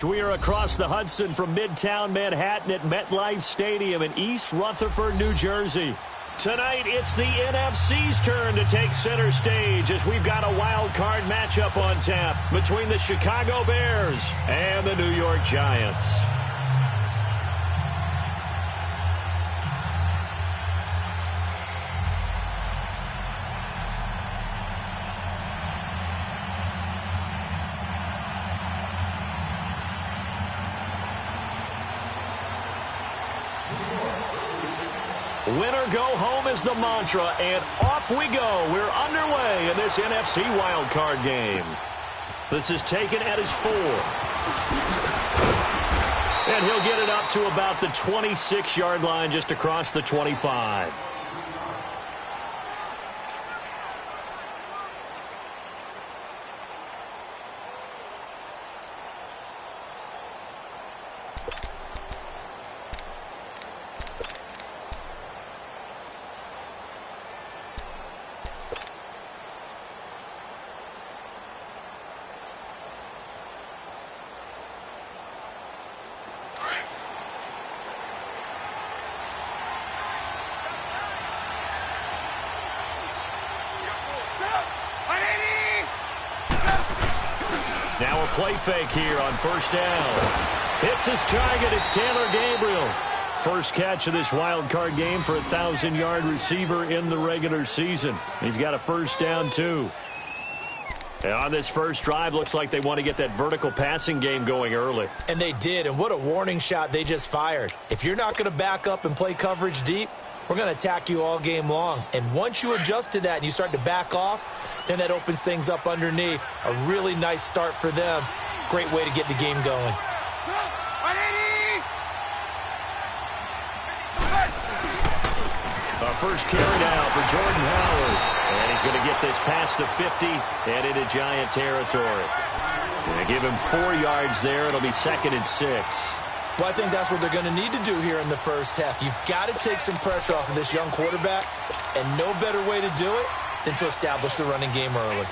We are across the Hudson from Midtown Manhattan at MetLife Stadium in East Rutherford, New Jersey. Tonight, it's the NFC's turn to take center stage as we've got a wild card matchup on tap between the Chicago Bears and the New York Giants. Winner go home is the mantra, and off we go. We're underway in this NFC wildcard game. This is taken at his fourth. And he'll get it up to about the 26-yard line just across the 25. Now a play fake here on first down. Hits his target. It's Taylor Gabriel. First catch of this wild card game for a 1,000-yard receiver in the regular season. He's got a first down, too. And on this first drive, looks like they want to get that vertical passing game going early. And they did, and what a warning shot they just fired. If you're not going to back up and play coverage deep, we're going to attack you all game long. And once you adjust to that and you start to back off, then that opens things up underneath. A really nice start for them. Great way to get the game going. Our first carry now for Jordan Howard. And he's going to get this past the 50 and into Giant territory. Going to give him 4 yards there. It'll be 2nd and 6. Well, I think that's what they're going to need to do here in the first half. You've got to take some pressure off of this young quarterback, and no better way to do it than to establish the running game early.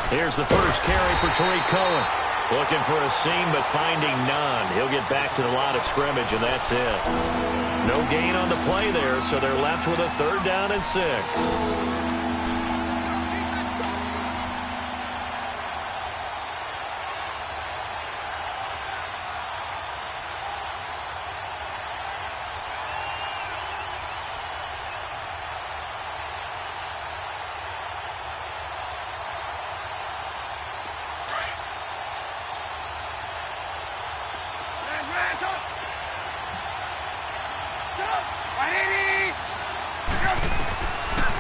Here's the first carry for Tariq Cohen. Looking for a seam, but finding none. He'll get back to the line of scrimmage, and that's it. No gain on the play there, so they're left with a 3rd down and 6.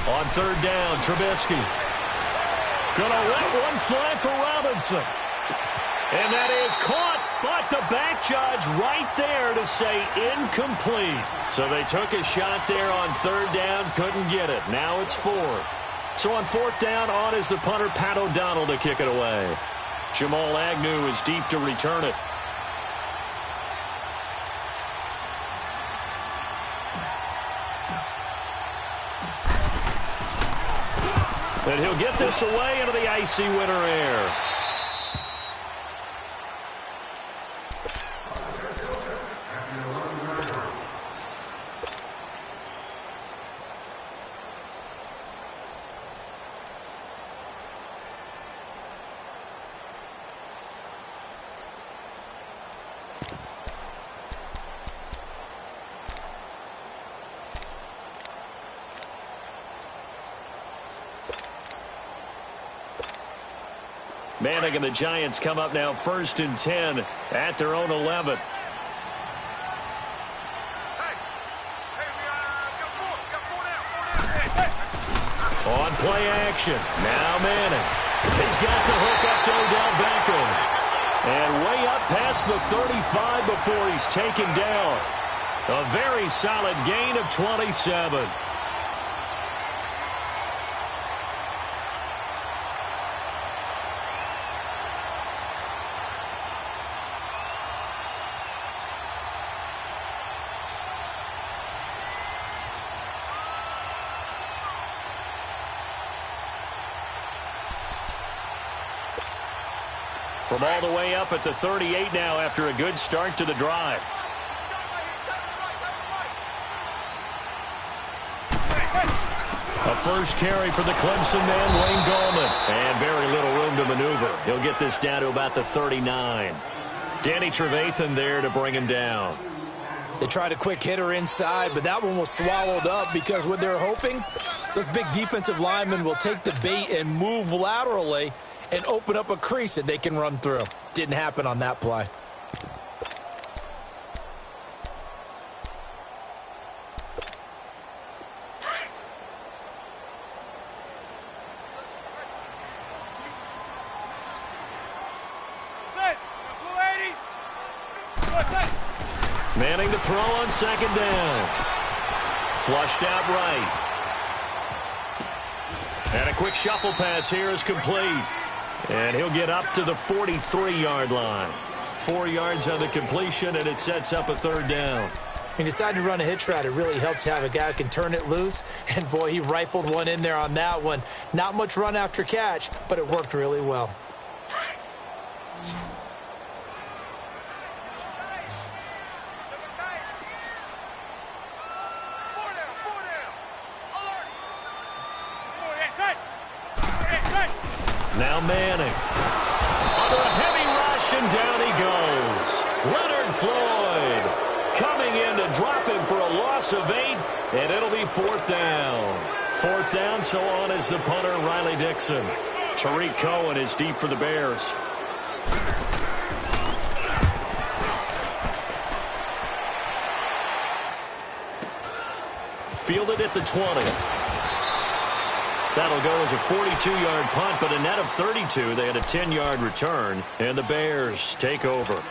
On 3rd down, Trubisky. Gonna let one fly for Robinson. And that is caught, but the back judge right there to say incomplete. So they took a shot there on 3rd down, couldn't get it. Now it's 4th. So on 4th down, on is the punter, Pat O'Donnell, to kick it away. Jamal Agnew is deep to return it. And he'll get this away into the icy winter air. Manning and the Giants come up now 1st and 10 at their own 11. On play action. Now Manning. He's got the hook up to Odell Beckham. And way up past the 35 before he's taken down. A very solid gain of 27. From all the way up at the 38 now after a good start to the drive. A first carry for the Clemson man, Wayne Gallman. And very little room to maneuver. He'll get this down to about the 39. Danny Trevathan there to bring him down. They tried a quick hitter inside, but that one was swallowed up because what they're hoping, those big defensive linemen will take the bait and move laterally and open up a crease that they can run through. Didn't happen on that play. Manning to throw on second down. Flushed out right. And a quick shuffle pass here is complete. And he'll get up to the 43-yard line. 4 yards on the completion, and it sets up a third down. He decided to run a hitch route. It really helped to have a guy who can turn it loose. And, boy, he rifled one in there on that one. Not much run after catch, but it worked really well. Now Manning. Under a heavy rush, and down he goes. Leonard Floyd coming in to drop him for a loss of 8, and it'll be 4th down. 4th down, so on is the punter, Riley Dixon. Tariq Cohen is deep for the Bears. Fielded at the 20. That'll go as a 42-yard punt, but a net of 32. They had a 10-yard return, and the Bears take over.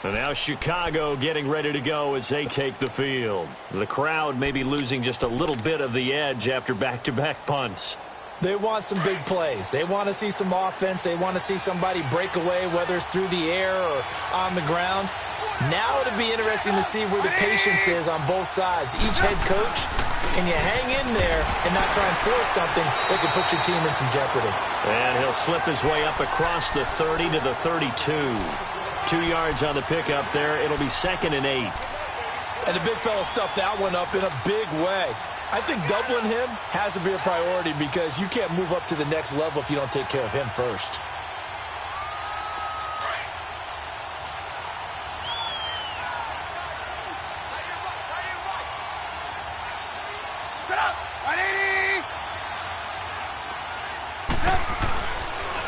And now Chicago getting ready to go as they take the field. The crowd may be losing just a little bit of the edge after back-to-back punts. They want some big plays. They want to see some offense. They want to see somebody break away, whether it's through the air or on the ground. Now it'll be interesting to see where the patience is on both sides. Each head coach, can you hang in there and not try and force something that could put your team in some jeopardy? And he'll slip his way up across the 30 to the 32. 2 yards on the pickup there. It'll be 2nd and 8. And the big fella stuffed that one up in a big way. I think doubling him has to be a priority because you can't move up to the next level if you don't take care of him first.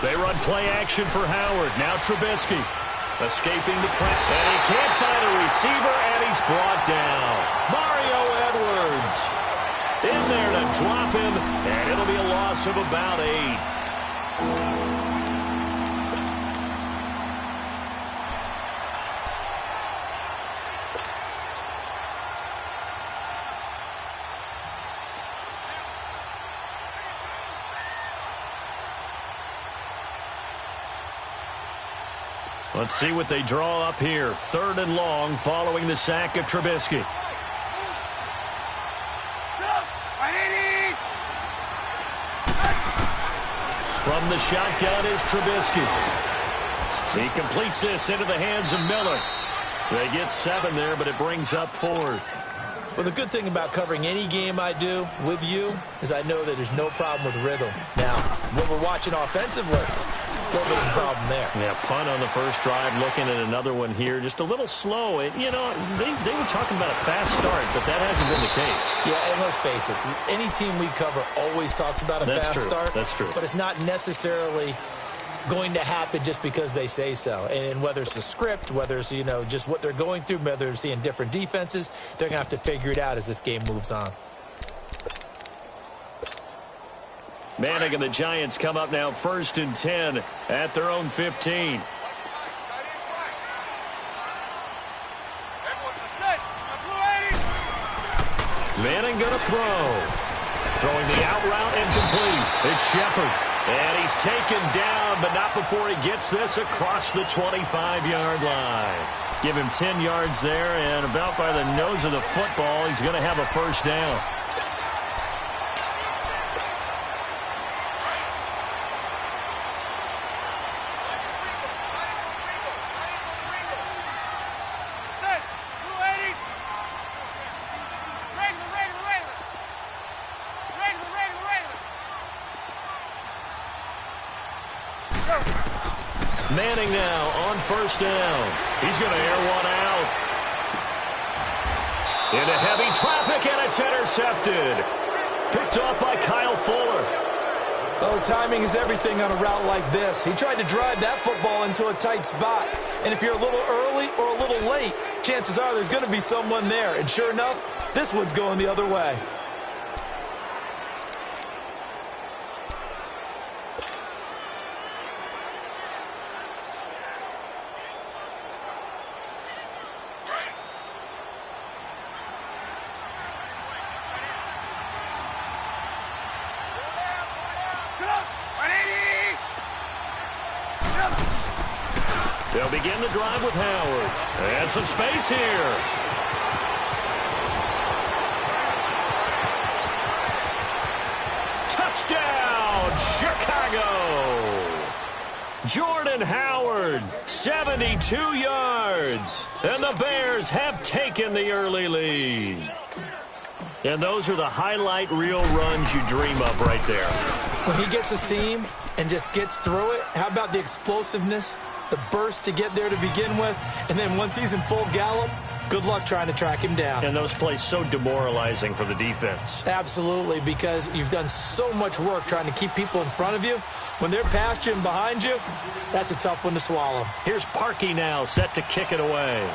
They run play action for Howard. Now Trubisky escaping the press. And he can't find a receiver, and he's brought down. Mario Edwards in there to drop him, and it'll be a loss of about 8. Let's see what they draw up here. 3rd and long following the sack of Trubisky. From the shotgun is Trubisky. He completes this into the hands of Miller. They get 7 there, but it brings up 4th. Well, the good thing about covering any game I do with you is I know that there's no problem with rhythm. Now, when we're watching offensively, a little bit of a problem there. Yeah, punt on the first drive, looking at another one here. Just a little slow. You know, they were talking about a fast start, but that hasn't been the case. Yeah, and let's face it, any team we cover always talks about a fast start. That's true. But it's not necessarily going to happen just because they say so. And whether it's the script, whether it's, you know, just what they're going through, whether they're seeing different defenses, they're going to have to figure it out as this game moves on. Manning and the Giants come up now 1st and 10 at their own 15. Manning going to throw. Throwing the out route incomplete. It's Shepard. And he's taken down, but not before he gets this across the 25-yard line. Give him 10 yards there, and about by the nose of the football, he's going to have a first down. Manning now on first down. He's going to air one out. Into heavy traffic, and it's intercepted. Picked off by Kyle Fuller. Oh, timing is everything on a route like this. He tried to drive that football into a tight spot. And if you're a little early or a little late, chances are there's going to be someone there. And sure enough, this one's going the other way. They'll begin the drive with Howard. And some space here. Touchdown, Chicago! Jordan Howard, 72 yards. And the Bears have taken the early lead. And those are the highlight reel runs you dream of right there. When he gets a seam and just gets through it, how about the explosiveness, the burst to get there to begin with, and then once he's in full gallop, good luck trying to track him down. And those plays so demoralizing for the defense. Absolutely, because you've done so much work trying to keep people in front of you. When they're past you and behind you, that's a tough one to swallow. Here's Parkey now, set to kick it away.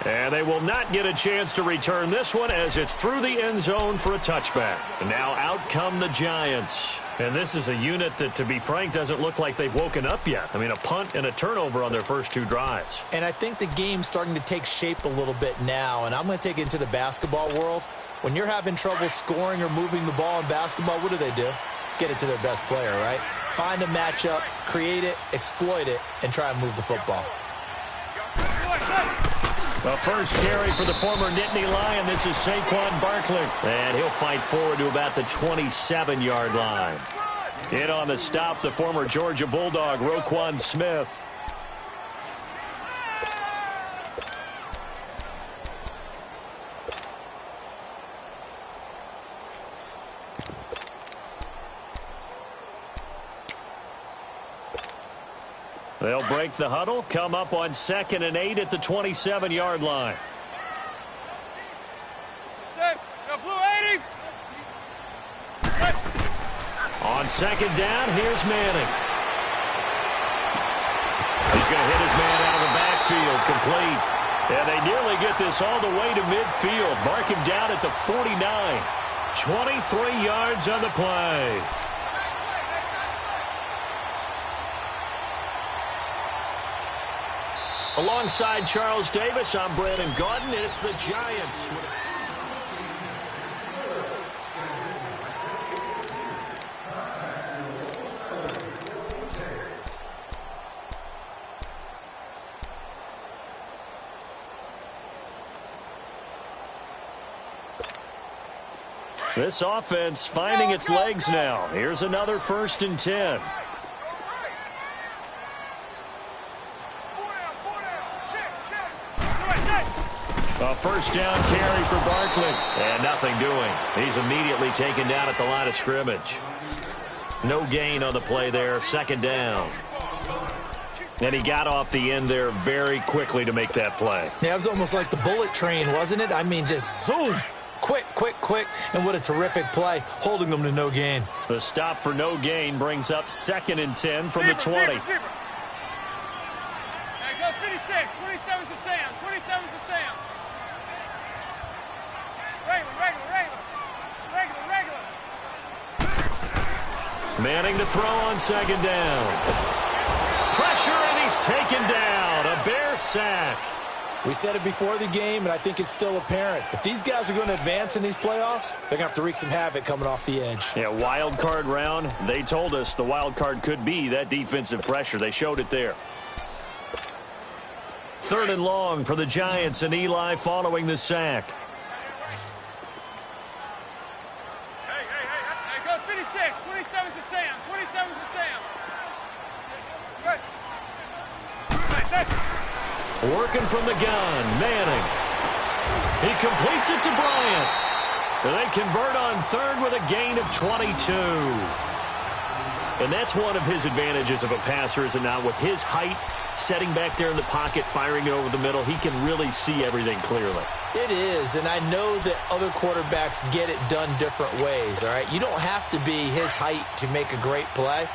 And they will not get a chance to return this one as it's through the end zone for a touchback. And now out come the Giants. And this is a unit that, to be frank, doesn't look like they've woken up yet. I mean, a punt and a turnover on their first two drives. And I think the game's starting to take shape a little bit now. And I'm going to take it into the basketball world. When you're having trouble scoring or moving the ball in basketball, what do? Get it to their best player, right? Find a matchup, create it, exploit it, and try and move the football. The first carry for the former Nittany Lion. This is Saquon Barkley. And he'll fight forward to about the 27-yard line. In on the stop, the former Georgia Bulldog, Roquan Smith. They'll break the huddle, come up on 2nd and 8 at the 27-yard line. On 2nd down, here's Manning. He's going to hit his man out of the backfield, complete. And they nearly get this all the way to midfield. Mark him down at the 49. 23 yards on the play. Alongside Charles Davis, I'm Brandon Gaudin. It's the Giants. This offense finding its legs now. Here's another 1st and 10. A first down carry for Barkley. And nothing doing. He's immediately taken down at the line of scrimmage. No gain on the play there. 2nd down. And he got off the end there very quickly to make that play. Yeah, it was almost like the bullet train, wasn't it? I mean, just zoom. Quick, quick, quick. And what a terrific play, holding them to no gain. The stop for no gain brings up 2nd and 10 from the 20. Manning to throw on 2nd down. Pressure, and he's taken down. A Bear sack. We said it before the game, and I think it's still apparent. If these guys are going to advance in these playoffs, they're going to have to wreak some havoc coming off the edge. Yeah, wild card round. They told us the wild card could be that defensive pressure. They showed it there. 3rd and long for the Giants, and Eli following the sack. Working from the gun, Manning. He completes it to Bryant. They convert on third with a gain of 22. And that's one of his advantages of a passer, is it not? With his height, setting back there in the pocket, firing it over the middle, he can really see everything clearly. It is, and I know that other quarterbacks get it done different ways, all right? You don't have to be his height to make a great play,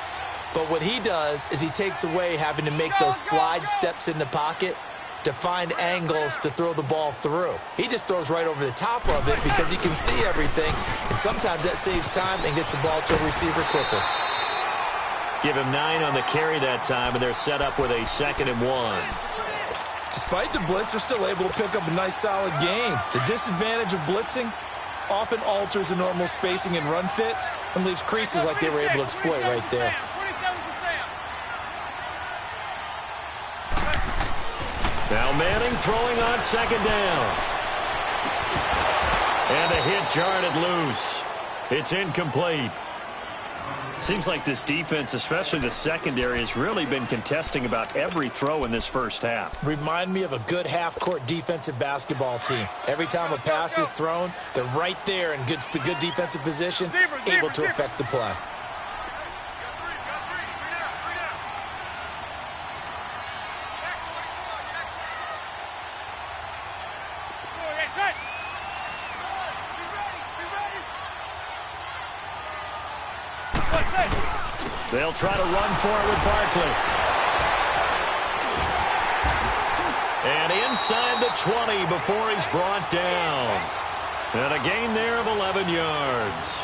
but what he does is he takes away having to make those slide steps in the pocket to find angles to throw the ball through. He just throws right over the top of it because he can see everything, and sometimes that saves time and gets the ball to a receiver quicker. Give him 9 on the carry that time, and they're set up with a 2nd and 1. Despite the blitz, they're still able to pick up a nice, solid gain. The disadvantage of blitzing often alters the normal spacing and run fits and leaves creases like they were able to exploit right there. Now Manning throwing on 2nd down. And a hit jarred it loose. It's incomplete. Seems like this defense, especially the secondary, has really been contesting about every throw in this first half. Remind me of a good half-court defensive basketball team. Every time a pass is thrown, they're right there in good defensive position, able to affect the play. They'll try to run for it with Barkley. And inside the 20 before he's brought down. And a gain there of 11 yards.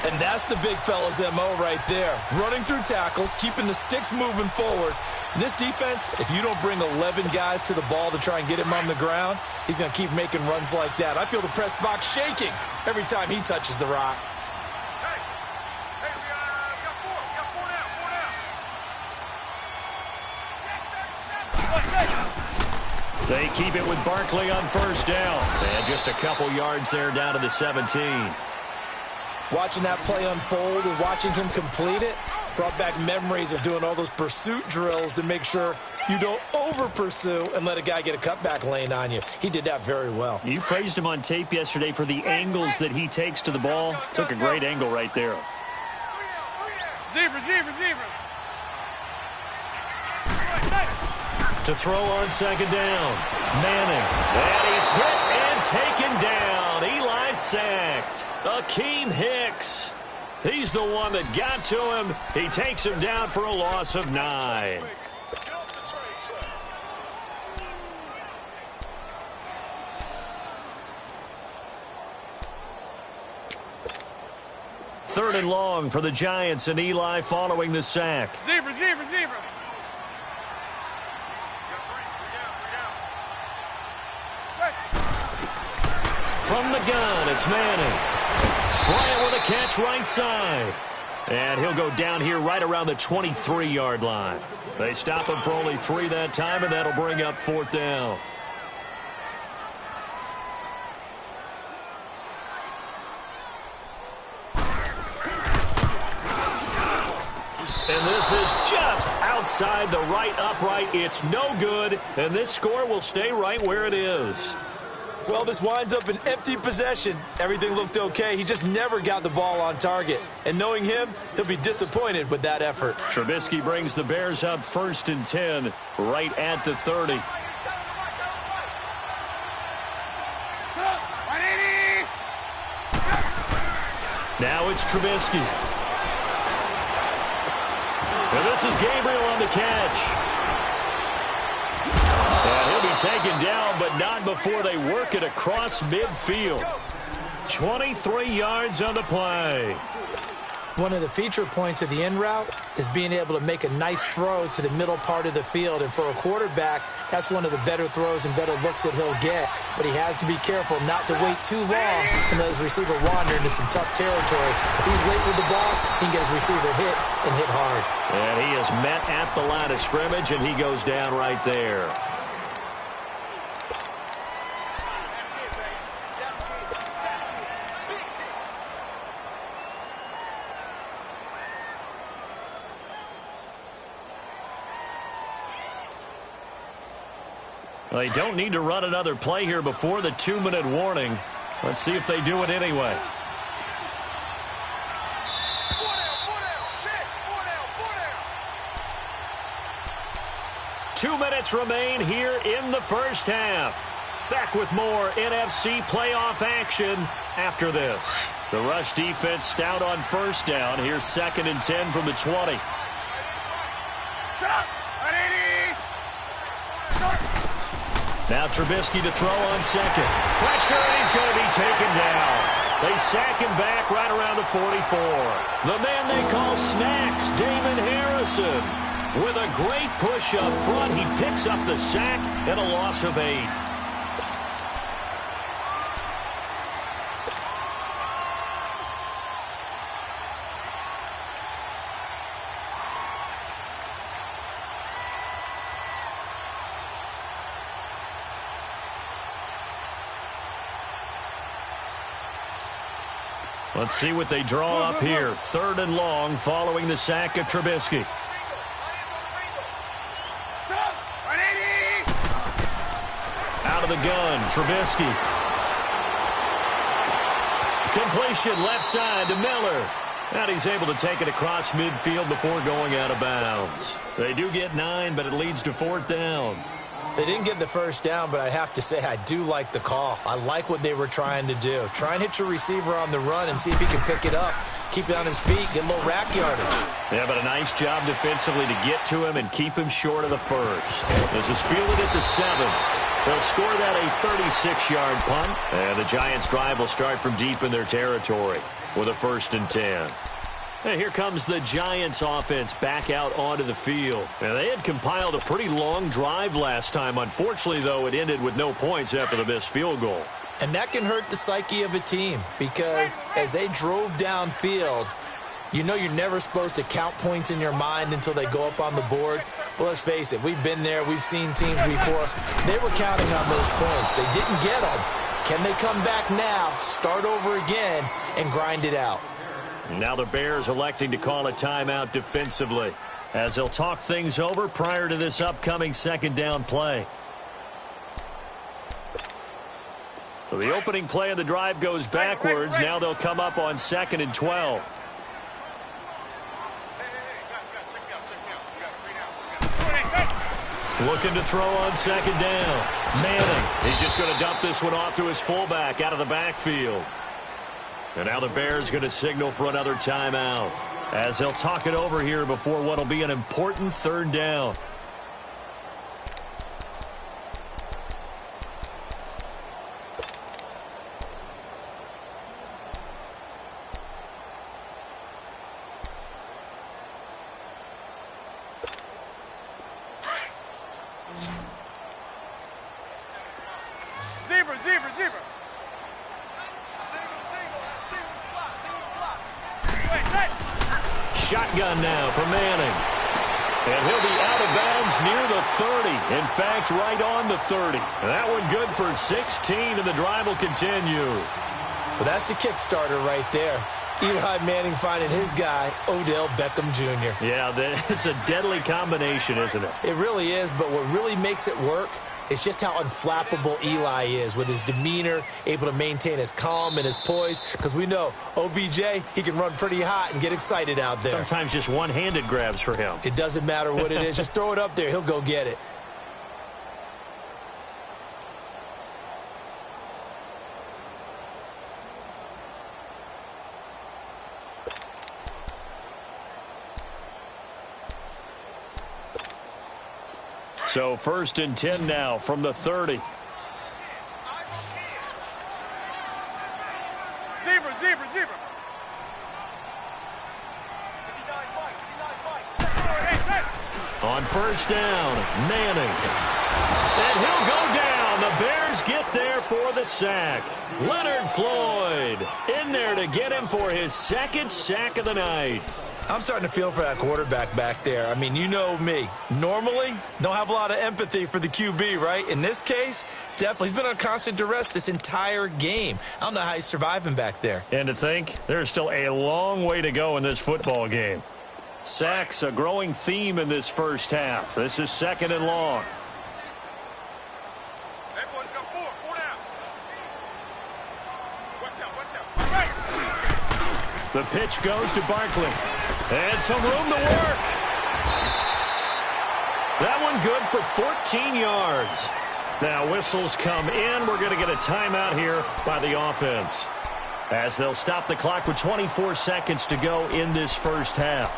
And that's the big fella's MO right there. Running through tackles, keeping the sticks moving forward. This defense, if you don't bring 11 guys to the ball to try and get him on the ground, he's going to keep making runs like that. I feel the press box shaking every time he touches the rock. They keep it with Barkley on 1st down. And just a couple yards there down to the 17. Watching that play unfold and watching him complete it brought back memories of doing all those pursuit drills to make sure you don't over-pursue and let a guy get a cutback lane on you. He did that very well. You praised him on tape yesterday for the angles that he takes to the ball. Took a great angle right there. Zebra. To throw on 2nd down. Manning. And he's hit and taken down. Eli sacked. Akeem Hicks. He's the one that got to him. He takes him down for a loss of 9. Third and long for the Giants, and Eli following the sack. Zebra. From the gun, it's Manning. Bryant with a catch right side. And he'll go down here right around the 23-yard line. They stop him for only 3 that time, and that'll bring up 4th down. And this is just outside the right upright. It's no good, and this score will stay right where it is. Well, this winds up an empty possession. Everything looked okay. He just never got the ball on target. And knowing him, he'll be disappointed with that effort. Trubisky brings the Bears up 1st and 10, right at the 30. Now it's Trubisky. And this is Gabriel on the catch. And he'll be taken down, but not before they work it across midfield. 23 yards on the play. One of the feature points of the in route is being able to make a nice throw to the middle part of the field. And for a quarterback, that's one of the better throws and better looks that he'll get. But he has to be careful not to wait too long and let his receiver wander into some tough territory. If he's late with the ball, he can get his receiver hit and hit hard. And he is met at the line of scrimmage, and he goes down right there. They don't need to run another play here before the 2-minute warning. Let's see if they do it anyway. Check. 2 minutes remain here in the first half. Back with more NFC playoff action after this. The rush defense stout on first down. Here's 2nd and 10 from the 20. Now Trubisky to throw on second. Pressure, and he's going to be taken down. They sack him back right around the 44. The man they call Snacks, Damon Harrison. With a great push up front, he picks up the sack and a loss of 8. Let's see what they draw up here. 3rd and long following the sack of Trubisky. Out of the gun, Trubisky. Completion left side to Miller. And he's able to take it across midfield before going out of bounds. They do get 9, but it leads to 4th down. They didn't get the first down, but I have to say I do like the call. I like what they were trying to do. Try and hit your receiver on the run and see if he can pick it up. Keep it on his feet, get a little rack yardage. Yeah, but a nice job defensively to get to him and keep him short of the first. This is fielded at the 7. They'll score that a 36-yard punt. And the Giants' drive will start from deep in their territory with a 1st and 10. And here comes the Giants offense back out onto the field. And they had compiled a pretty long drive last time. Unfortunately, though, it ended with no points after the missed field goal. And that can hurt the psyche of a team because as they drove downfield, you know you're never supposed to count points in your mind until they go up on the board. But let's face it, we've been there. We've seen teams before. They were counting on those points. They didn't get them. Can they come back now, start over again, and grind it out? Now the Bears electing to call a timeout defensively as they'll talk things over prior to this upcoming 2nd down play. So the opening play of the drive goes backwards. Now they'll come up on 2nd and 12. Looking to throw on 2nd down. Manning, he's just going to dump this one off to his fullback out of the backfield. And now the Bears going to signal for another timeout as they'll talk it over here before what will be an important 3rd down. Zebra. Shotgun now for Manning. And he'll be out of bounds near the 30. In fact, right on the 30. And that one good for 16, and the drive will continue. Well, that's the kickstarter right there. Eli Manning finding his guy, Odell Beckham Jr. Yeah, it's a deadly combination, isn't it? It really is, but what really makes it work is just how unflappable Eli is with his demeanor, able to maintain his calm and his poise, because we know OBJ, he can run pretty hot and get excited out there. Sometimes just one-handed grabs for him. It doesn't matter what it is. Just throw it up there. He'll go get it. So 1st and 10 now from the 30. Zebra. On 1st down, Manning. And he'll go down. The Bears get there for the sack. Leonard Floyd in there to get him for his 2nd sack of the night. I'm starting to feel for that quarterback back there. I mean, you know me. Normally, don't have a lot of empathy for the QB, right? In this case, definitely. He's been on constant duress this entire game. I don't know how he's surviving back there. And to think, there's still a long way to go in this football game. Sacks, a growing theme in this first half. This is 2nd and long. The pitch goes to Barkley. And some room to work. That one good for 14 yards. Now whistles come in. We're going to get a timeout here by the offense, as they'll stop the clock with 24 seconds to go in this first half.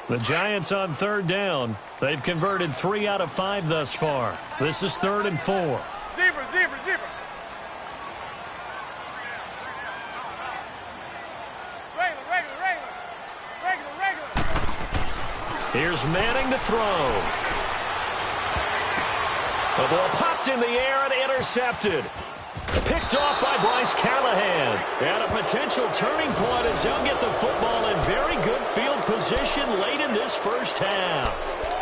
The Giants on third down. They've converted 3 out of 5 thus far. This is 3rd and 4. Zebra. Regular. Here's Manning to throw. The ball popped in the air and intercepted. Picked off by Bryce Callahan. And a potential turning point as he'll get the football in very good field position late in this first half.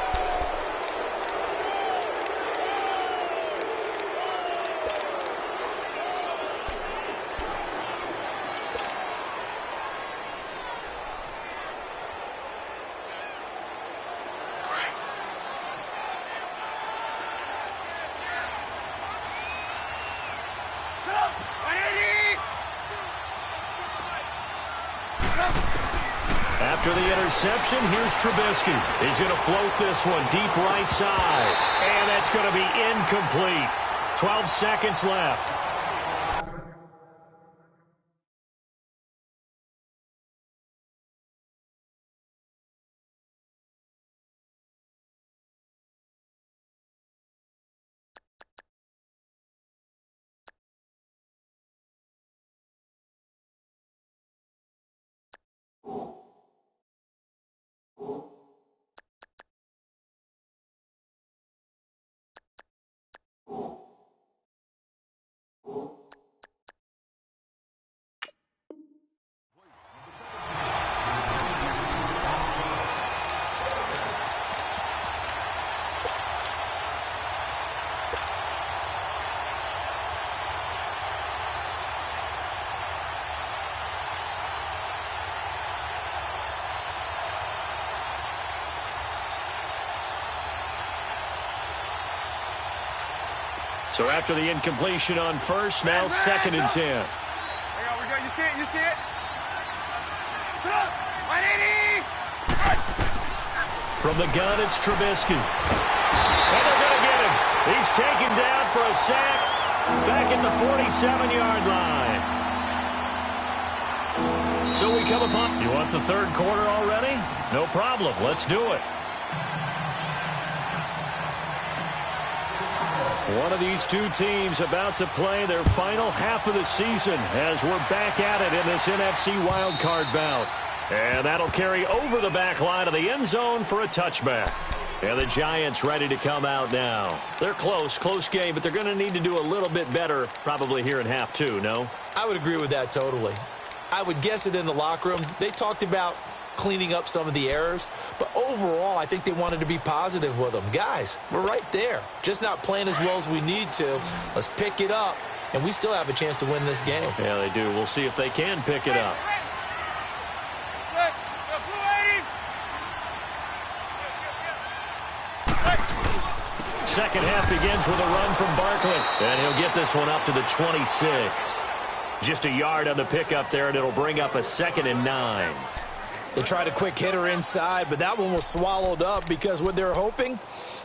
After the interception, here's Trubisky. He's going to float this one deep right side. And that's going to be incomplete. 12 seconds left. So after the incompletion on first, now 2nd and 10. You see it? From the gun, it's Trubisky. And they're going to get him. He's taken down for a sack back at the 47-yard line. So we come upon... You want the third quarter already? No problem. Let's do it. One of these two teams about to play their final half of the season as we're back at it in this NFC wildcard bout. And that'll carry over the back line of the end zone for a touchback. And the Giants ready to come out now. They're close game, but they're going to need to do a little bit better probably here in half 2, no? I would agree with that totally. I would guess it in the locker room. They talked about cleaning up some of the errors, but overall I think they wanted to be positive with them. Guys, we're right there, just not playing as well as we need to. Let's pick it up, and we still have a chance to win this game. Yeah, they do. We'll see if they can pick it up. Second half begins with a run from Barkley, and he'll get this one up to the 26. Just a yard on the pickup there, and it'll bring up a 2nd and 9. They tried a quick hitter inside, but that one was swallowed up because what they're hoping,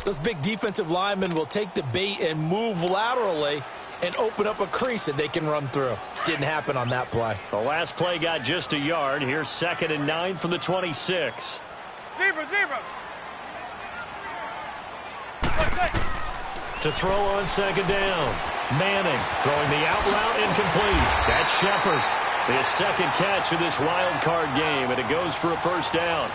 those big defensive linemen will take the bait and move laterally and open up a crease that they can run through. Didn't happen on that play. The last play got just a yard. Here's 2nd and 9 from the 26. Zebra. To throw on 2nd down. Manning throwing the out route incomplete. That's Shepard. His 2nd catch of this wild card game, and it goes for a first down.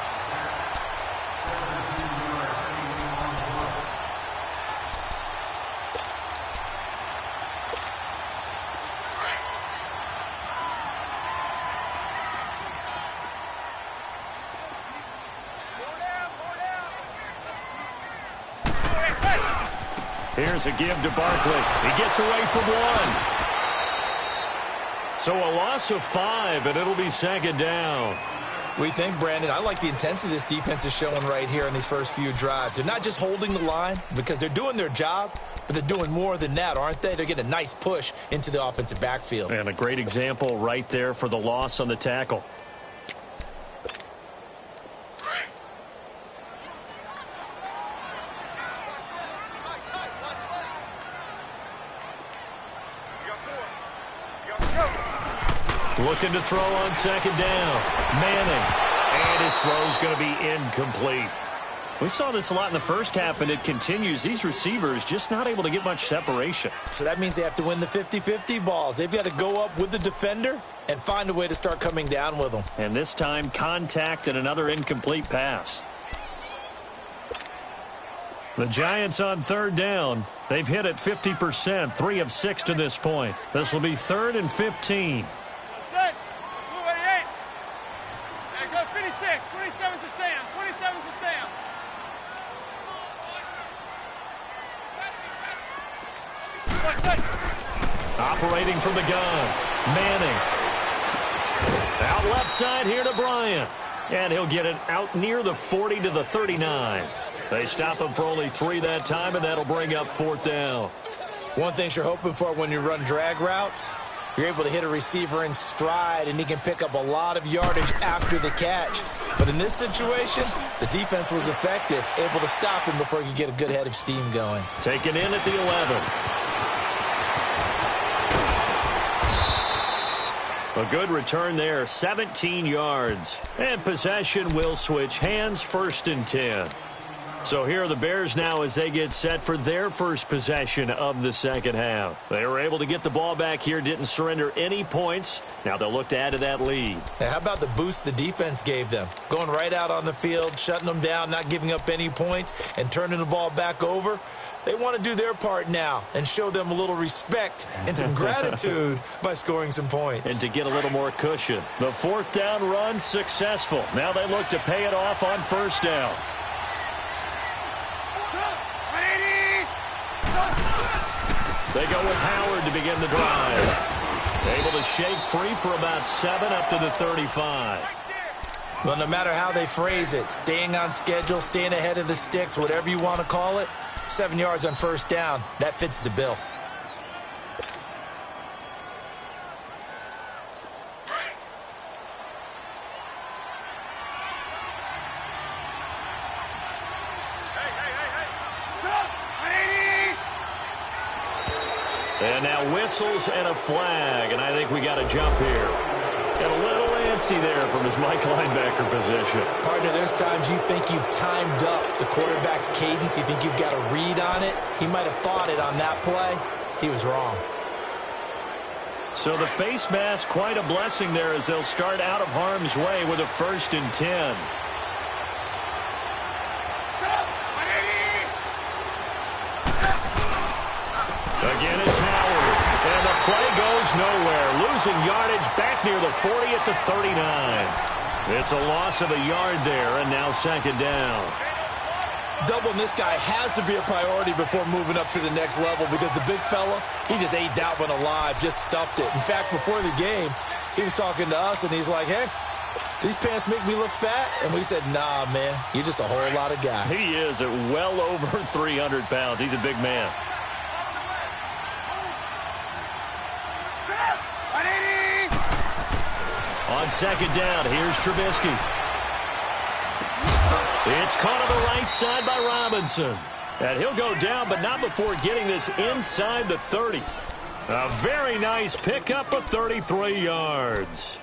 Here's a give to Barkley. He gets away from one. So a loss of 5, and it'll be 2nd down. We think, Brandon, I like the intensity this defense is showing right here in these first few drives. They're not just holding the line because they're doing their job, but they're doing more than that, aren't they? They're getting a nice push into the offensive backfield. And a great example right there for the loss on the tackle. Looking to throw on second down. Manning. And his throw's going to be incomplete. We saw this a lot in the first half, and it continues. These receivers just not able to get much separation. So that means they have to win the 50-50 balls. They've got to go up with the defender and find a way to start coming down with them. And this time, contact and another incomplete pass. The Giants on third down. They've hit it 50%, 3 of 6 to this point. This will be 3rd and 15. Operating from the gun, Manning. Out left side here to Bryant. And he'll get it out near the 40 to the 39. They stop him for only 3 that time, and that'll bring up 4th down. One thing you're hoping for when you run drag routes, you're able to hit a receiver in stride, and he can pick up a lot of yardage after the catch. But in this situation, the defense was effective, able to stop him before he could get a good head of steam going. Taken in at the 11. A good return there, 17 yards. And possession will switch hands, 1st and 10. So here are the Bears now as they get set for their first possession of the second half. They were able to get the ball back here, didn't surrender any points. Now they'll look to add to that lead. Now, how about the boost the defense gave them? Going right out on the field, shutting them down, not giving up any points, and turning the ball back over. They want to do their part now and show them a little respect and some gratitude by scoring some points. And to get a little more cushion. The 4th down run successful. Now they look to pay it off on 1st down. They go with Howard to begin the drive. Able to shake free for about 7 up to the 35. Well, no matter how they phrase it, staying on schedule, staying ahead of the sticks, whatever you want to call it, 7 yards on 1st down, that fits the bill. And now whistles and a flag, and I think we got a jump here. And a little antsy there from his Mike linebacker position. Partner, there's times you think you've timed up the quarterback's cadence. You think you've got a read on it. He might have thought it on that play. He was wrong. So the face mask, quite a blessing there as they'll start out of harm's way with a 1st and 10. Again, it's Howard. And the play goes nowhere. Losing yardage back near the 40 at the 39. It's a loss of a yard there, and now 2nd down. Doubling this guy has to be a priority before moving up to the next level because the big fella, he just ate that one alive, just stuffed it. In fact, before the game, he was talking to us, and he's like, hey, these pants make me look fat? And we said, nah, man, you're just a whole lot of guy. He is at well over 300 pounds. He's a big man. On 2nd down, here's Trubisky. It's caught on the right side by Robinson. And he'll go down, but not before getting this inside the 30. A very nice pickup of 33 yards.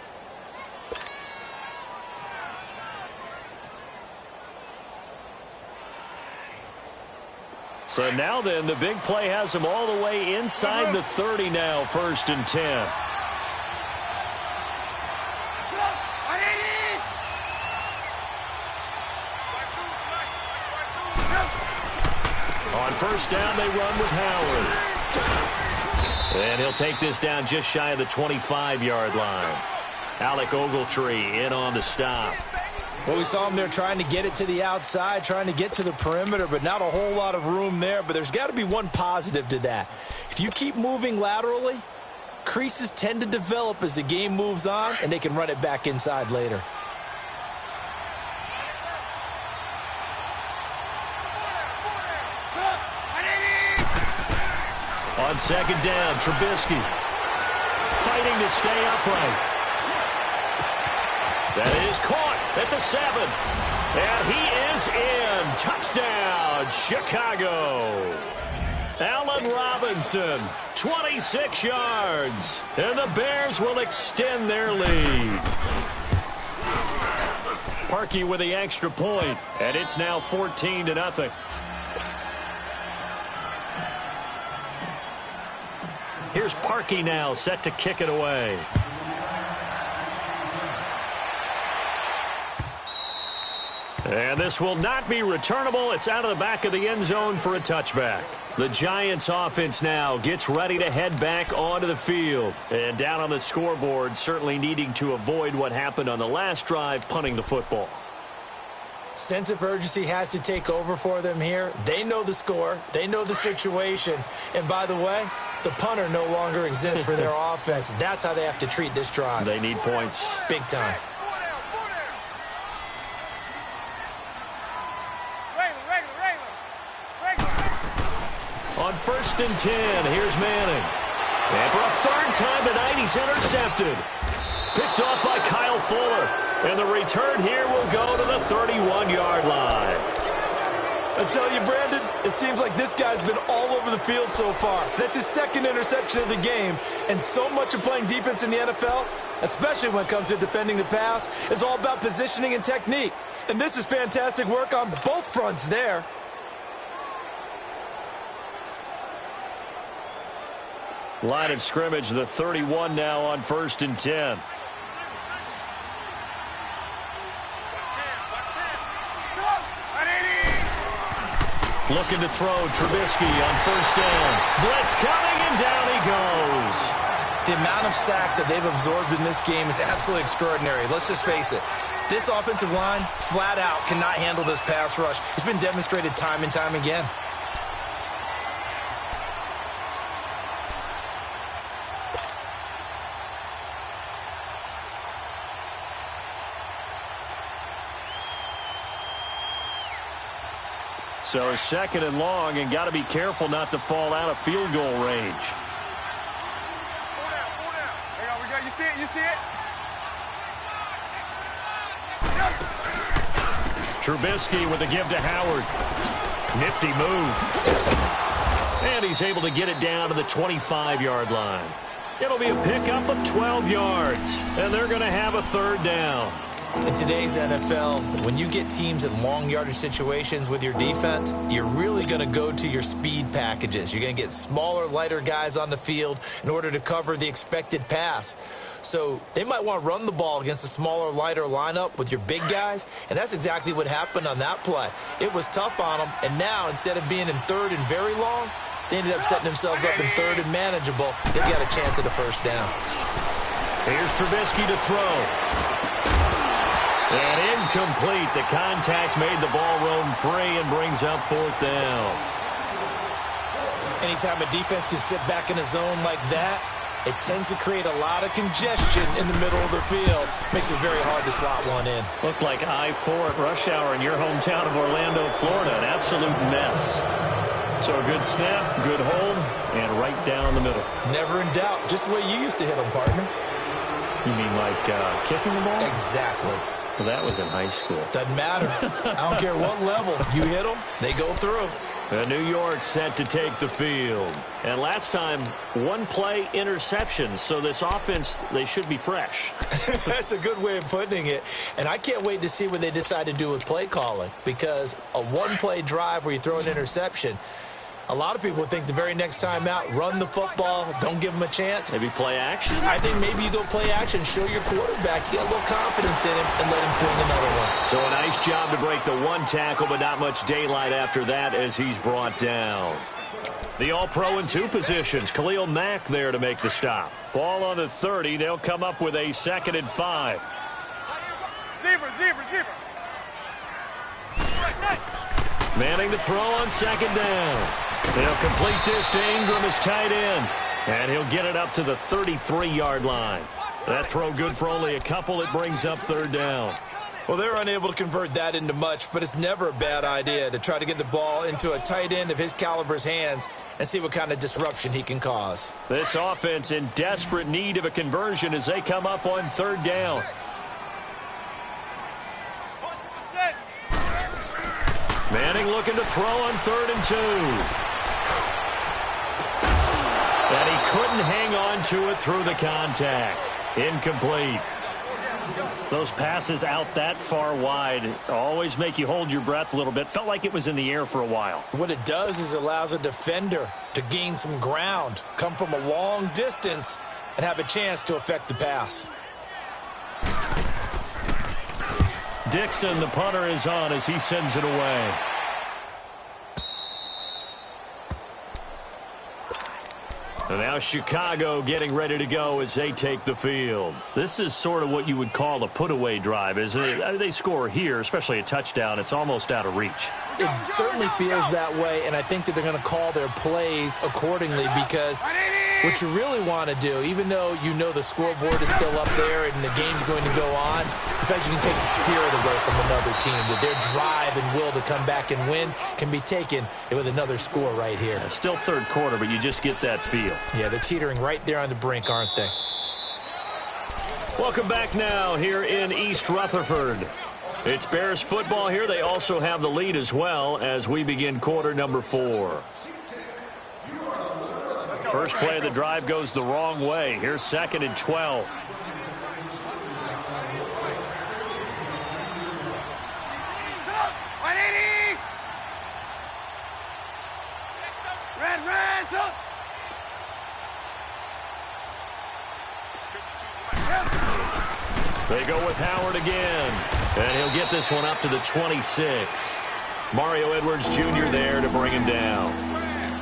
So now then, the big play has him all the way inside the 30 now, 1st and 10. On 1st down, they run with Howard. And he'll take this down just shy of the 25-yard line. Alec Ogletree in on the stop. Well, we saw him there trying to get it to the outside, trying to get to the perimeter, but not a whole lot of room there. But there's got to be one positive to that. If you keep moving laterally, creases tend to develop as the game moves on, and they can run it back inside later. On second down, Trubisky fighting to stay upright. That is caught at the 7. And he is in. Touchdown, Chicago. Allen Robinson, 26 yards. And the Bears will extend their lead. Parkey with the extra point, and it's now 14-0. Here's Parkey now, set to kick it away. And this will not be returnable. It's out of the back of the end zone for a touchback. The Giants offense now gets ready to head back onto the field. And down on the scoreboard, certainly needing to avoid what happened on the last drive, punting the football. Sense of urgency has to take over for them here. They know the score. They know the situation. And by the way, the punter no longer exists for their offense. That's how they have to treat this drive. They need points. Big time. On 1st and 10, here's Manning. And for a third time tonight, he's intercepted. Picked off by Kyle Fuller. And the return here will go to the 31-yard line. I tell you, Brandon, it seems like this guy's been all over the field so far. That's his second interception of the game. And so much of playing defense in the NFL, especially when it comes to defending the pass, is all about positioning and technique. And this is fantastic work on both fronts there. Line of scrimmage, the 31 now on 1st and 10. Looking to throw, Trubisky on 1st down. Blitz coming, and down he goes. The amount of sacks that they've absorbed in this game is absolutely extraordinary. Let's just face it. This offensive line, flat out, cannot handle this pass rush. It's been demonstrated time and time again. So 2nd and long, and got to be careful not to fall out of field goal range. Pull down. Hang on, we got, you see it, you see it? Trubisky with a give to Howard. Nifty move. And he's able to get it down to the 25-yard line. It'll be a pickup of 12 yards, and they're going to have a 3rd down. In today's NFL, when you get teams in long yardage situations with your defense, you're really going to go to your speed packages. You're going to get smaller, lighter guys on the field in order to cover the expected pass. So they might want to run the ball against a smaller, lighter lineup with your big guys, and that's exactly what happened on that play. It was tough on them, and now instead of being in 3rd and very long, they ended up setting themselves up in 3rd and manageable. They've got a chance at a 1st down. Here's Trubisky to throw. And incomplete. The contact made the ball roam free and brings up 4th down. Anytime a defense can sit back in a zone like that, it tends to create a lot of congestion in the middle of the field. Makes it very hard to slot one in. Looked like I-4 at rush hour in your hometown of Orlando, Florida. An absolute mess. So a good snap, good hold, and right down the middle. Never in doubt. Just the way you used to hit them, partner. You mean like kicking the ball? Exactly. Well, that was in high school. Doesn't matter. I don't care what level. You hit them, they go through. And New York set to take the field. And last time, 1-play interception. So this offense, they should be fresh. That's a good way of putting it. And I can't wait to see what they decide to do with play calling. Because a 1-play drive where you throw an interception, a lot of people think the very next time out, run the football, don't give them a chance. Maybe play action? I think maybe you go play action, show your quarterback, get a little confidence in him, and let him fling another one. So a nice job to break the 1 tackle, but not much daylight after that as he's brought down. The All-Pro in 2 positions. Khalil Mack there to make the stop. Ball on the 30. They'll come up with a 2nd and 5. Zebra. Manning to throw on 2nd down. They'll complete this to Ingram as tight end. And he'll get it up to the 33-yard line. That throw good for only a couple. It brings up 3rd down. Well, they're unable to convert that into much, but it's never a bad idea to try to get the ball into a tight end of his caliber's hands and see what kind of disruption he can cause. This offense in desperate need of a conversion as they come up on third down. Manning looking to throw on 3rd and 2. And he couldn't hang on to it through the contact. Incomplete. Those passes out that far wide always make you hold your breath a little bit. Felt like it was in the air for a while. What it does is allows a defender to gain some ground, come from a long distance, and have a chance to affect the pass. Dixon, the punter, is on as he sends it away. And now Chicago getting ready to go as they take the field. This is sort of what you would call a put-away drive, isn't it? They score here, especially a touchdown. It's almost out of reach. It certainly feels that way, and I think that they're going to call their plays accordingly because what you really want to do, even though you know the scoreboard is still up there and the game's going to go on, in fact, you can take the spirit away from another team, that their drive and will to come back and win can be taken with another score right here. Yeah, still third quarter, but you just get that feel. Yeah, they're teetering right there on the brink, aren't they? Welcome back now here in East Rutherford. It's Bears football here. They also have the lead as well as we begin quarter number 4. First play of the drive goes the wrong way. Here's 2nd and 12. They go with Howard again, and he'll get this one up to the 26. Mario Edwards Jr. there to bring him down.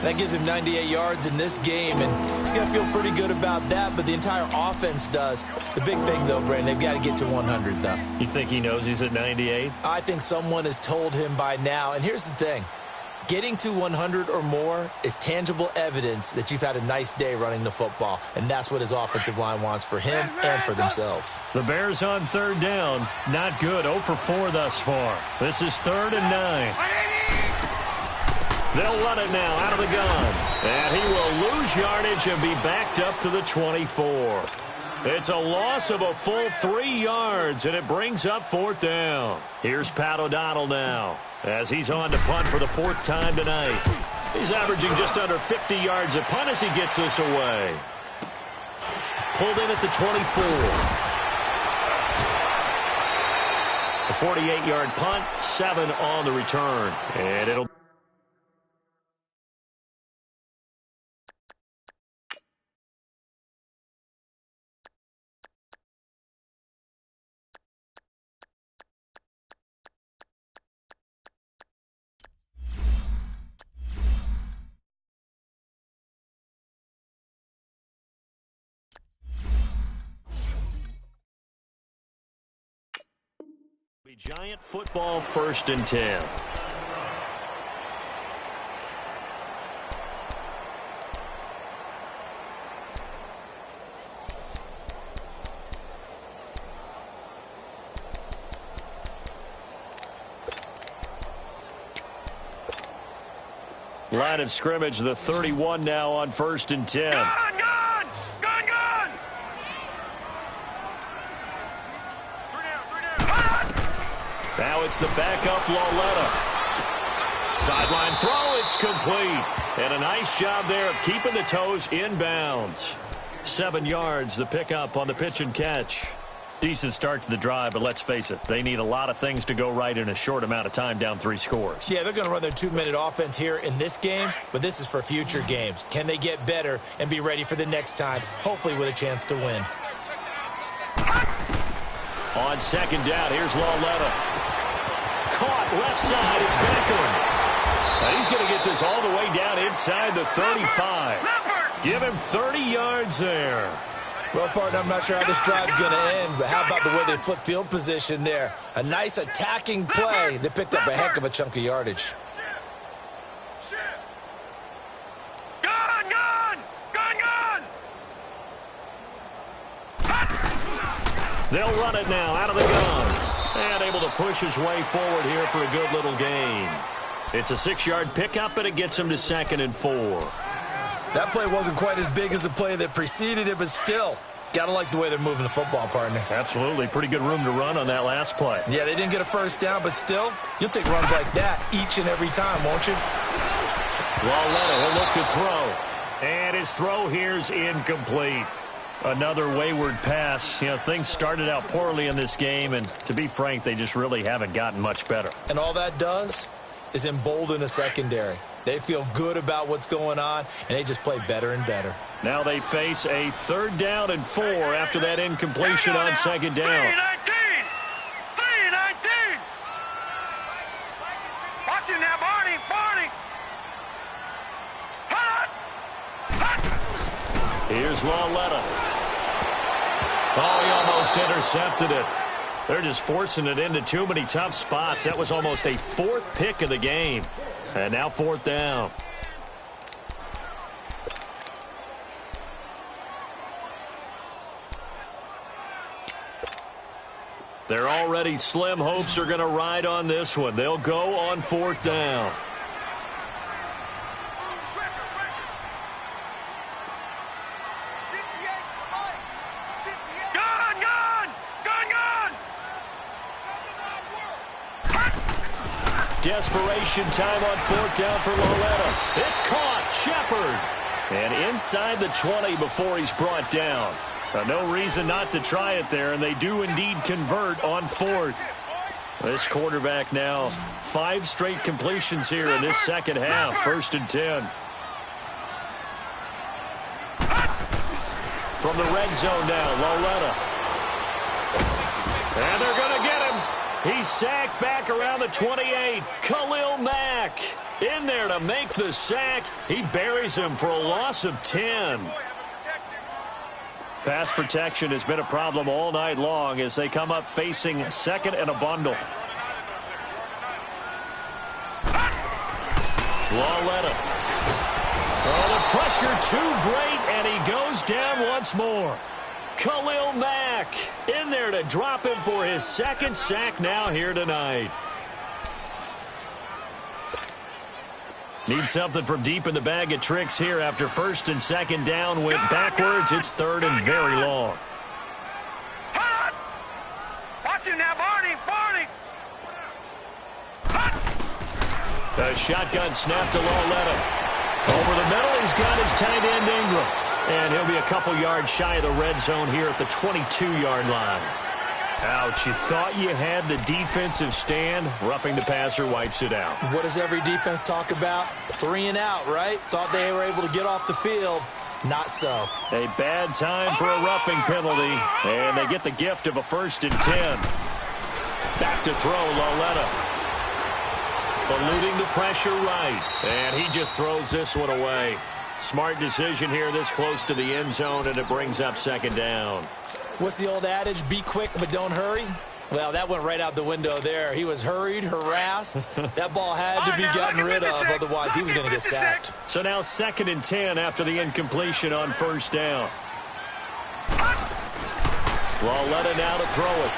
That gives him 98 yards in this game, and he's going to feel pretty good about that, but the entire offense does. The big thing, though, Brandon, they've got to get to 100, though. You think he knows he's at 98? I think someone has told him by now, and here's the thing. Getting to 100 or more is tangible evidence that you've had a nice day running the football, and that's what his offensive line wants for him and for themselves. The Bears on third down. Not good. 0 for 4 thus far. This is 3rd and 9. They'll run it now out of the gun. And he will lose yardage and be backed up to the 24. It's a loss of a full 3 yards, and it brings up 4th down. Here's Pat O'Donnell now as he's on to punt for the 4th time tonight. He's averaging just under 50 yards a punt as he gets this away. Pulled in at the 24. A 48-yard punt, 7 on the return. And it'll... Giant football, 1st and 10. Line of scrimmage, the 31 now on 1st and 10. Now it's the backup Lauletta. Sideline throw, it's complete. And a nice job there of keeping the toes inbounds. 7 yards, the pickup on the pitch and catch. Decent start to the drive, but let's face it, they need a lot of things to go right in a short amount of time, down 3 scores. Yeah, they're going to run their 2-minute offense here in this game, but this is for future games. Can they get better and be ready for the next time, hopefully with a chance to win? On 2nd down, here's Lauletta. Caught left side, it's Beckham. And he's going to get this all the way down inside the 35. Give him 30 yards there. Well, partner, I'm not sure how this drive's going to end, but how about the way they flip field position there? A nice attacking play. They picked up a heck of a chunk of yardage. They'll run it now out of the gun. And able to push his way forward here for a good little gain. It's a 6-yard pickup, and it gets him to 2nd and 4. That play wasn't quite as big as the play that preceded it, but still, got to like the way they're moving the football, partner. Absolutely. Pretty good room to run on that last play. Yeah, they didn't get a first down, but still, you'll take runs like that each and every time, won't you? Lauletta will look to throw. And his throw here's incomplete. Another wayward pass. You know, things started out poorly in this game, and to be frank, they just really haven't gotten much better. And all that does is embolden a secondary. They feel good about what's going on, and they just play better and better. Now they face a 3rd down and 4 after that incompletion on 2nd down. 3-19. Watch it now, Barney. Here's Lauletta. Oh, he almost intercepted it. They're just forcing it into too many tough spots. That was almost a 4th pick of the game. And now 4th down. They're already slim hopes are going to ride on this one. They'll go on 4th down. Desperation time on 4th down for Lauletta. It's caught. Shepard. And inside the 20 before he's brought down. No reason not to try it there, and they do indeed convert on 4th. This quarterback now 5 straight completions here in this second half. 1st and 10. From the red zone now, Lauletta. And they're going to get him. He's sacked back around the 28. Khalil Mack in there to make the sack. He buries him for a loss of 10. Pass protection has been a problem all night long as they come up facing 2nd and a bundle. Lauletta. Oh, the pressure too great, and he goes down once more. Khalil Mack in there to drop him for his 2nd sack now here tonight. Need something from deep in the bag of tricks here after 1st and 2nd down went backwards. It's 3rd and very long. Watch him now, Barney. A shotgun snap to Lauletta. Over the middle, he's got his tight end Ingram. And he'll be a couple yards shy of the red zone here at the 22-yard line. Ouch, you thought you had the defensive stand. Roughing the passer wipes it out. What does every defense talk about? 3 and out, right? Thought they were able to get off the field. Not so. A bad time for a roughing penalty. And they get the gift of a 1st and 10. Back to throw, Lauletta. Eluding the pressure right. And he just throws this one away. Smart decision here this close to the end zone, and it brings up 2nd down. What's the old adage? Be quick, but don't hurry. Well, that went right out the window there. He was hurried, harassed. That ball had to be gotten rid of, otherwise he was going to get sacked. So now 2nd and 10 after the incompletion on 1st down. Lauletta now to throw it.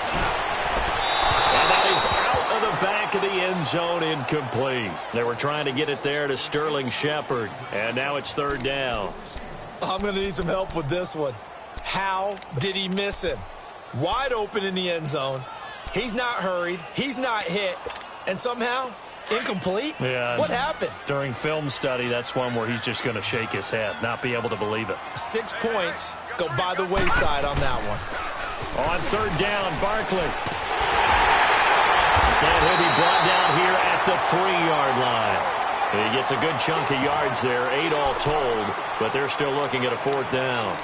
And that is out of the back of the end zone, incomplete. They were trying to get it there to Sterling Shepard. And now it's 3rd down. I'm going to need some help with this one. How did he miss him? Wide open in the end zone. He's not hurried. He's not hit. And somehow, incomplete? Yeah. What happened? During film study, that's one where he's just going to shake his head, not be able to believe it. 6 points go by the wayside on that one. On 3rd down, Barkley. And he'll be brought down here at the 3-yard line. He gets a good chunk of yards there, 8 all told, but they're still looking at a 4th down.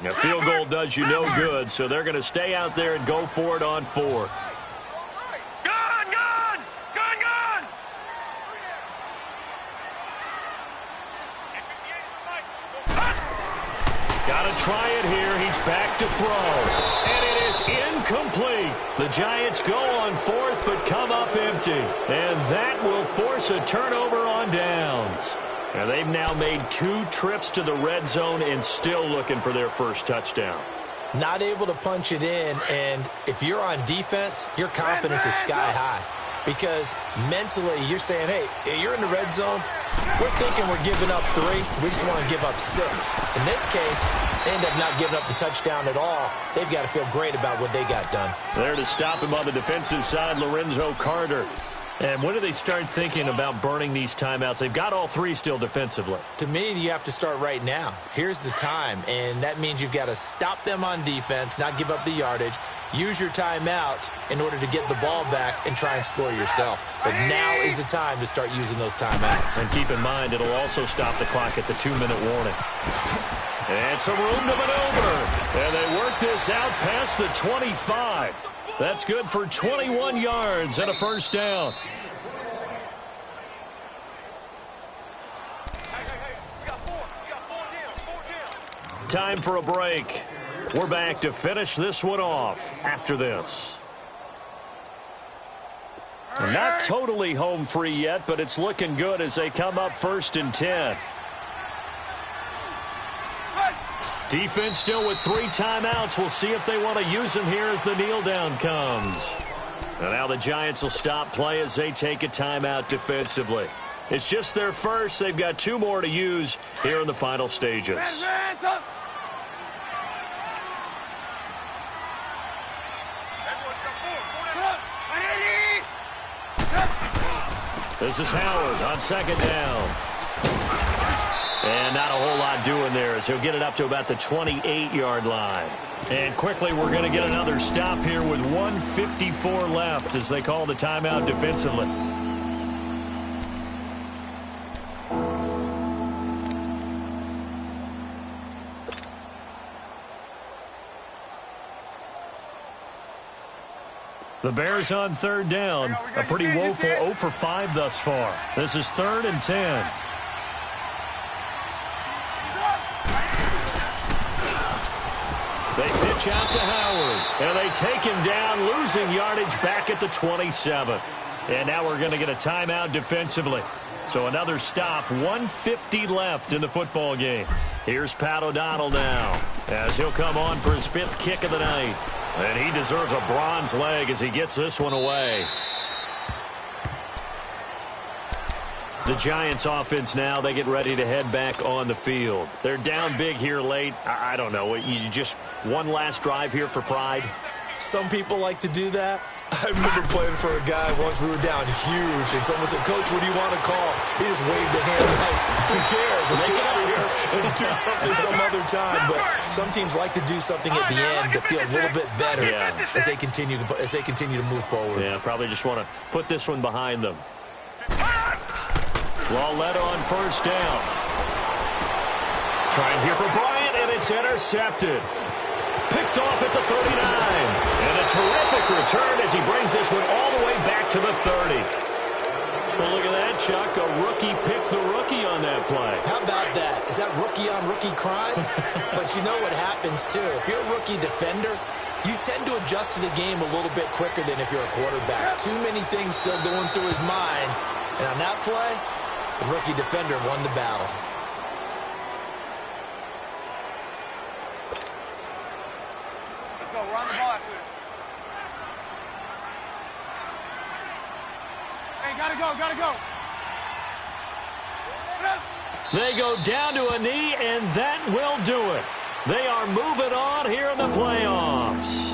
A field goal does you no good, so they're going to stay out there and go for it on 4th. Got to try it here. He's back to throw. And it is incomplete. The Giants go on fourth but come up empty. And that will force a turnover on downs. And they've now made 2 trips to the red zone and still looking for their first touchdown. Not able to punch it in, and if you're on defense, your confidence is sky high. Because mentally, you're saying, hey, you're in the red zone. We're thinking we're giving up 3. We just want to give up 6. In this case, they end up not giving up the touchdown at all. They've got to feel great about what they got done. There to stop him on the defensive side, Lorenzo Carter. And when do they start thinking about burning these timeouts? They've got all 3 still defensively. To me, you have to start right now. Here's the time, and that means you've got to stop them on defense, not give up the yardage, use your timeouts in order to get the ball back and try and score yourself. But now is the time to start using those timeouts. And keep in mind, it'll also stop the clock at the 2-minute warning. And some room to maneuver. And they work this out past the 25. That's good for 21 yards and a first down. Time for a break. We're back to finish this one off after this. Not totally home free yet, but it's looking good as they come up 1st and 10. Defense still with 3 timeouts. We'll see if they want to use them here as the kneel down comes. And now the Giants will stop play as they take a timeout defensively. It's just their first. They've got 2 more to use here in the final stages. This is Howard on 2nd down. And not a whole lot doing there as he'll get it up to about the 28-yard line. And quickly we're going to get another stop here with 1:54 left as they call the timeout defensively. The Bears on 3rd down. A pretty woeful 0 for 5 thus far. This is 3rd and 10. They pitch out to Howard, and they take him down, losing yardage back at the 27. And now we're going to get a timeout defensively. So another stop, 1:50 left in the football game. Here's Pat O'Donnell now as he'll come on for his 5th kick of the night. And he deserves a bronze leg as he gets this one away. The Giants offense now, they get ready to head back on the field. They're down big here late. I don't know. You just one last drive here for pride? Some people like to do that. I remember playing for a guy once. We were down huge, and someone said, "Coach, what do you want to call?" He just waved a hand like, "Who cares? Let's get out of here and do something some other time." But some teams like to do something at the end to feel a little bit better as they continue to move forward. Yeah, probably just want to put this one behind them. Lauletta on 1st down. Trying here for Bryant, and it's intercepted. Picked off at the 39. And a terrific return as he brings this one all the way back to the 30. Well, look at that, Chuck. A rookie picked the rookie on that play. How about that? Is that rookie-on-rookie crime? But you know what happens, too. If you're a rookie defender, you tend to adjust to the game a little bit quicker than if you're a quarterback. Too many things still going through his mind. And on that play, the rookie defender won the battle. Let's go. Run the ball after this. Hey, gotta go, gotta go. They go down to a knee, and that will do it. They are moving on here in the playoffs.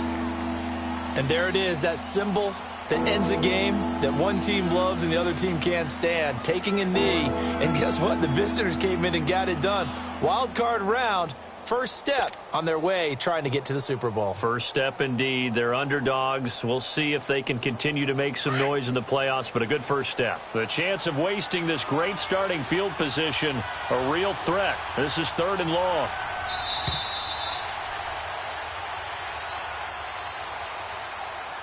And there it is, that symbol that ends a game that one team loves and the other team can't stand, taking a knee. And guess what? The visitors came in and got it done. Wild card round, first step on their way trying to get to the Super Bowl. First step indeed. They're underdogs. We'll see if they can continue to make some noise in the playoffs, but a good first step. The chance of wasting this great starting field position, a real threat. This is 3rd and long.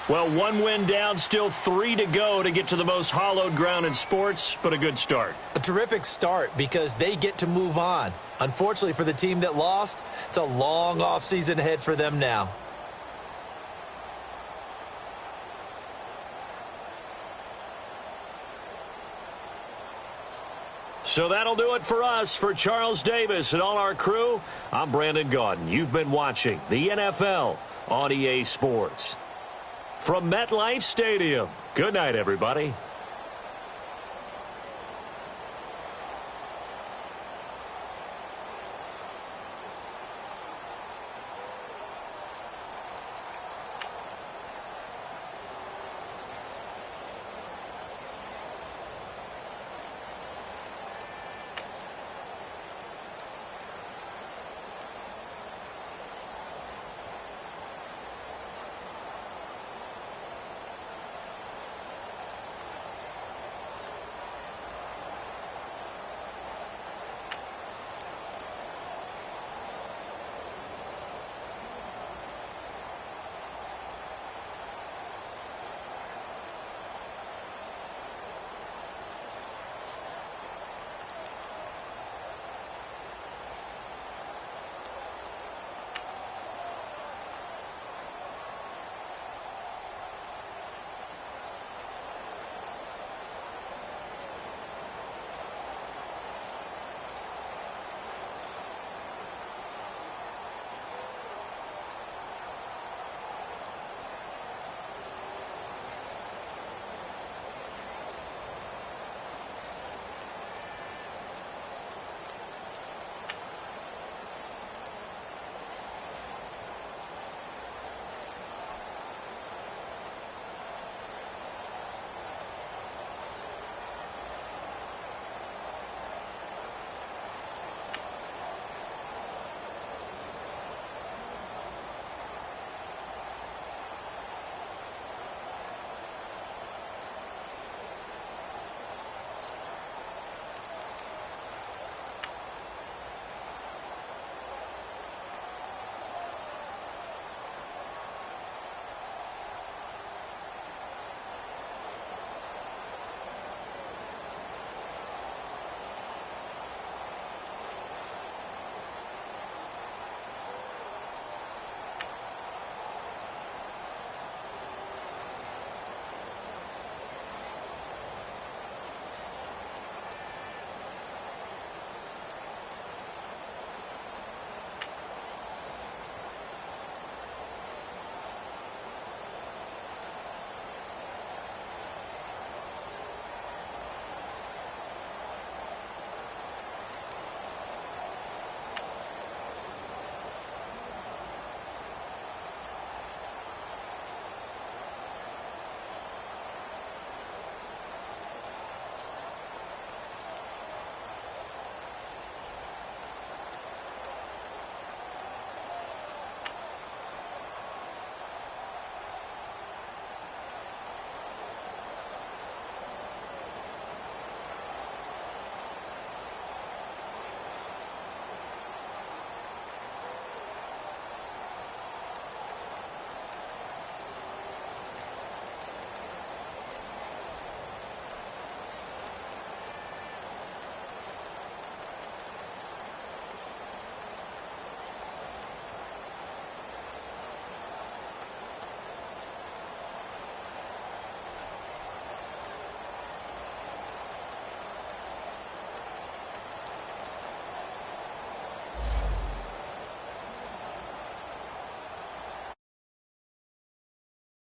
Well, 1 win down, still 3 to go to get to the most hallowed ground in sports, but a good start. A terrific start because they get to move on. Unfortunately for the team that lost, it's a long offseason ahead for them now. So that'll do it for us. For Charles Davis and all our crew, I'm Brandon Gaudin. You've been watching the NFL on EA Sports. From MetLife Stadium, good night, everybody.